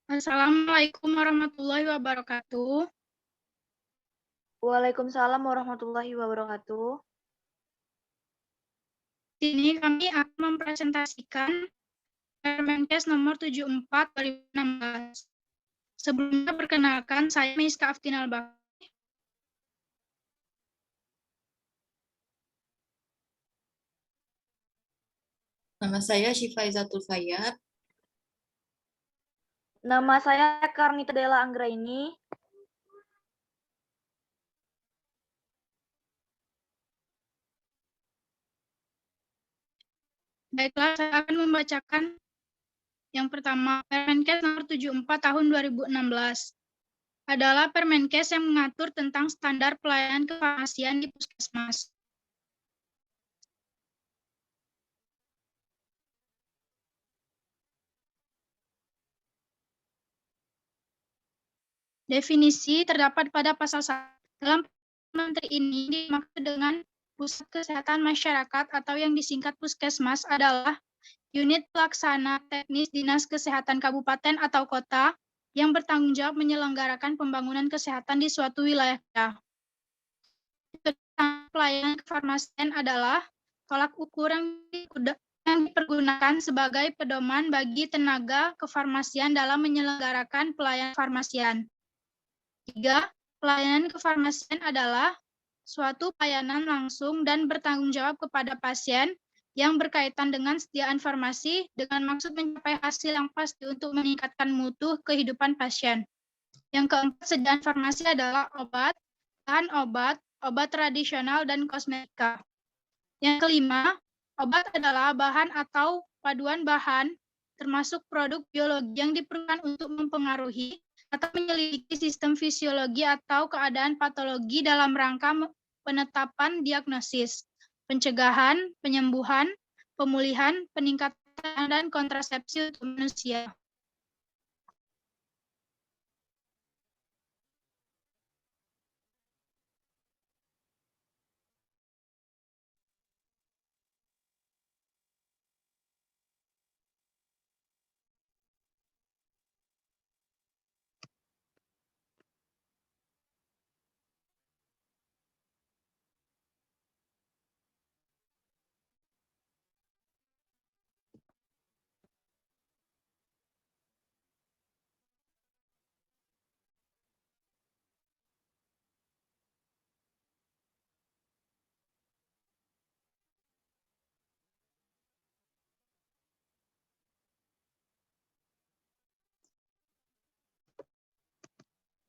Assalamualaikum warahmatullahi wabarakatuh. Waalaikumsalam warahmatullahi wabarakatuh. Di sini kami akan mempresentasikan Permenkes nomor 74 2016. Sebelumnya perkenalkan, saya Miska Aftinal Bakti. Nama saya Syifaizatul Fayyad. Nama saya Karnita Della Anggraini. Baiklah, saya akan membacakan yang pertama, Permenkes nomor 74 tahun 2016 adalah Permenkes yang mengatur tentang standar pelayanan kefarmasian di puskesmas. Definisi terdapat pada pasal 1. Dalam Menteri ini dimaksud dengan Pusat Kesehatan Masyarakat atau yang disingkat Puskesmas adalah unit pelaksana teknis Dinas Kesehatan Kabupaten atau Kota yang bertanggung jawab menyelenggarakan pembangunan kesehatan di suatu wilayah. Pelayanan kefarmasian adalah tolak ukur yang dipergunakan sebagai pedoman bagi tenaga kefarmasian dalam menyelenggarakan pelayanan kefarmasian. 3. Pelayanan kefarmasian adalah suatu pelayanan langsung dan bertanggung jawab kepada pasien yang berkaitan dengan sediaan farmasi dengan maksud mencapai hasil yang pasti untuk meningkatkan mutu kehidupan pasien. Yang keempat, sediaan farmasi adalah obat, bahan obat, obat tradisional, dan kosmetika. Yang kelima, obat adalah bahan atau paduan bahan, termasuk produk biologi yang diperlukan untuk mempengaruhi atau menyelidiki sistem fisiologi atau keadaan patologi dalam rangka penetapan diagnosis, pencegahan, penyembuhan, pemulihan, peningkatan, dan kontrasepsi untuk manusia.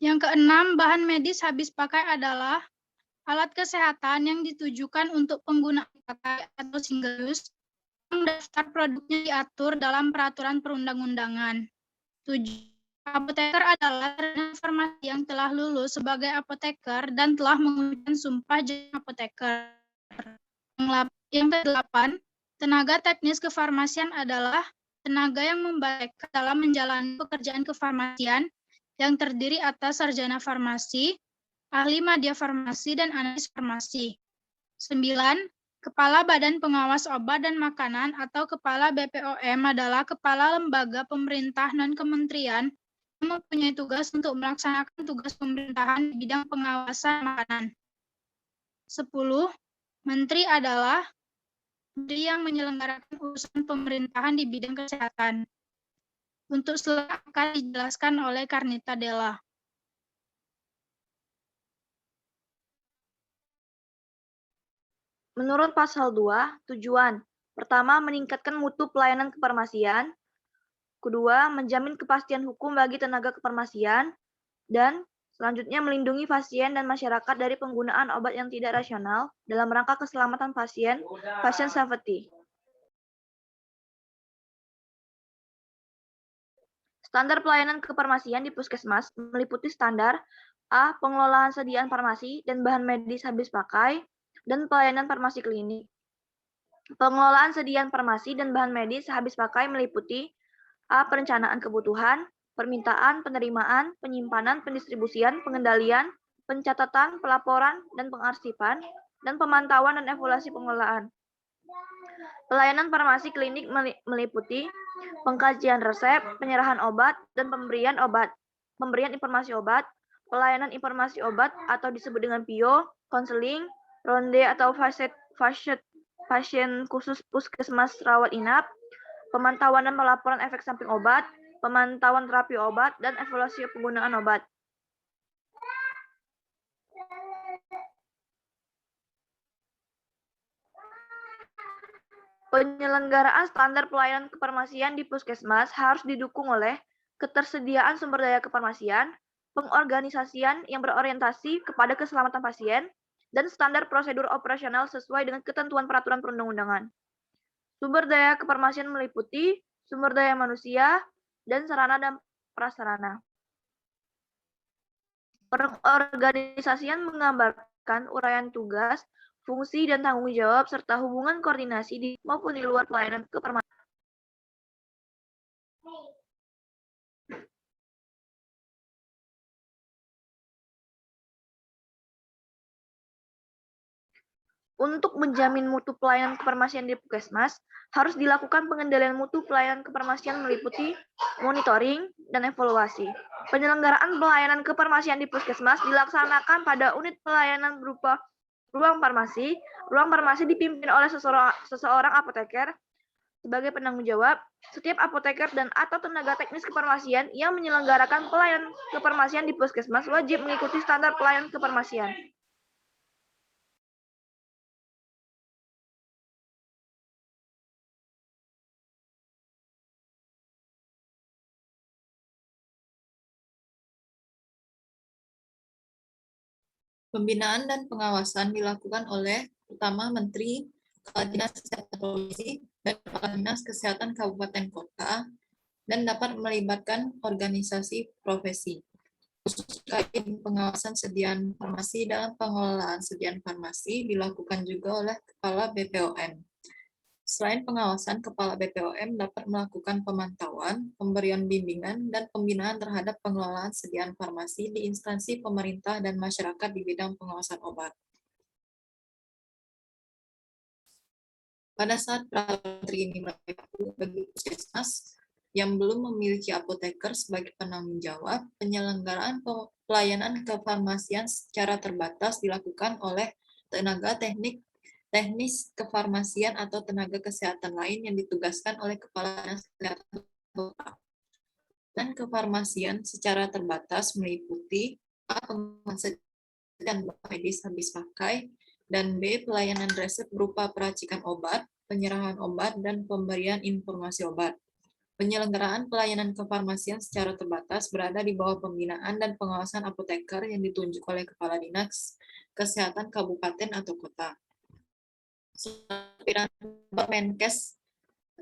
Yang keenam, bahan medis habis pakai adalah alat kesehatan yang ditujukan untuk penggunaan pakai atau single use. Daftar produknya diatur dalam peraturan perundang-undangan. 7. Apoteker adalah farmasi yang telah lulus sebagai apoteker dan telah mengucapkan sumpah jadi apoteker. Yang ke-8, tenaga teknis kefarmasian adalah tenaga yang membantu dalam menjalani pekerjaan kefarmasian yang terdiri atas sarjana farmasi, ahli media farmasi, dan analis farmasi. 9. Kepala Badan Pengawas Obat dan Makanan atau Kepala BPOM adalah kepala lembaga pemerintah non-kementerian yang mempunyai tugas untuk melaksanakan tugas pemerintahan di bidang pengawasan makanan. 10. Menteri adalah menteri yang menyelenggarakan urusan pemerintahan di bidang kesehatan. Untuk selanjutnya akan dijelaskan oleh Karnita Della. Menurut pasal 2, tujuan. Pertama, meningkatkan mutu pelayanan kefarmasian. Kedua, menjamin kepastian hukum bagi tenaga kefarmasian. Dan selanjutnya, melindungi pasien dan masyarakat dari penggunaan obat yang tidak rasional dalam rangka keselamatan pasien, patient safety. Standar pelayanan kefarmasian di puskesmas meliputi standar A. Pengelolaan sediaan farmasi dan bahan medis habis pakai, dan pelayanan farmasi klinik. Pengelolaan sediaan farmasi dan bahan medis habis pakai meliputi A. Perencanaan kebutuhan, permintaan, penerimaan, penyimpanan, pendistribusian, pengendalian, pencatatan, pelaporan, dan pengarsipan, dan pemantauan dan evaluasi pengelolaan. Pelayanan farmasi klinik meliputi pengkajian resep, penyerahan obat, dan pemberian informasi obat, pelayanan informasi obat atau disebut dengan PIO, konseling, ronde atau pasien khusus puskesmas rawat inap, pemantauan dan pelaporan efek samping obat, pemantauan terapi obat, dan evaluasi penggunaan obat. Penyelenggaraan standar pelayanan kefarmasian di puskesmas harus didukung oleh ketersediaan sumber daya kefarmasian, pengorganisasian yang berorientasi kepada keselamatan pasien, dan standar prosedur operasional sesuai dengan ketentuan peraturan perundang-undangan. Sumber daya kefarmasian meliputi sumber daya manusia dan sarana dan prasarana. Pengorganisasian menggambarkan uraian tugas, fungsi dan tanggung jawab serta hubungan koordinasi di maupun di luar pelayanan kefarmasian. Untuk menjamin mutu pelayanan kefarmasian di puskesmas, harus dilakukan pengendalian mutu pelayanan kefarmasian meliputi monitoring dan evaluasi. Penyelenggaraan pelayanan kefarmasian di puskesmas dilaksanakan pada unit pelayanan berupa ruang farmasi. Ruang farmasi dipimpin oleh seseorang apoteker sebagai penanggung jawab. Setiap apoteker dan atau tenaga teknis kefarmasian yang menyelenggarakan pelayanan kefarmasian di puskesmas wajib mengikuti standar pelayanan kefarmasian. Pembinaan dan pengawasan dilakukan oleh pertama Menteri, Kepala Dinas Kesehatan Provinsi, dan Kepala Dinas Kesehatan Kabupaten Kota, dan dapat melibatkan organisasi profesi. Khusus terkait pengawasan sediaan farmasi dalam pengelolaan sediaan farmasi dilakukan juga oleh Kepala BPOM. Selain pengawasan, Kepala BPOM dapat melakukan pemantauan, pemberian bimbingan, dan pembinaan terhadap pengelolaan sediaan farmasi di instansi pemerintah dan masyarakat di bidang pengawasan obat. Pada saat peraturan ini berlaku bagi puskesmas yang belum memiliki apoteker sebagai penanggung jawab, penyelenggaraan pelayanan kefarmasian secara terbatas dilakukan oleh tenaga teknis kefarmasian atau tenaga kesehatan lain yang ditugaskan oleh Kepala Dinas Kesehatan Kota. Dan kefarmasian secara terbatas meliputi A. Penguasaan medis habis pakai, dan B. Pelayanan resep berupa peracikan obat, penyerahan obat, dan pemberian informasi obat. Penyelenggaraan pelayanan kefarmasian secara terbatas berada di bawah pembinaan dan pengawasan apoteker yang ditunjuk oleh Kepala Dinas Kesehatan Kabupaten atau Kota. Permenkes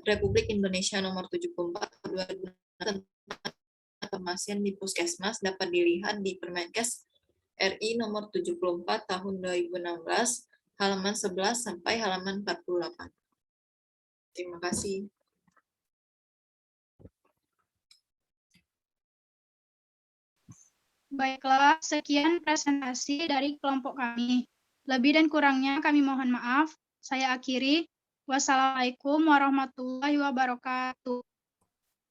Republik Indonesia nomor 74 tentang kefarmasian di puskesmas dapat dilihat di Permenkes RI nomor 74 tahun 2016 halaman 11 sampai halaman 48. Terima kasih. Baiklah, sekian presentasi dari kelompok kami. Lebih dan kurangnya kami mohon maaf. Saya akhiri. Wassalamualaikum warahmatullahi wabarakatuh.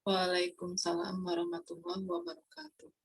Waalaikumsalam warahmatullahi wabarakatuh.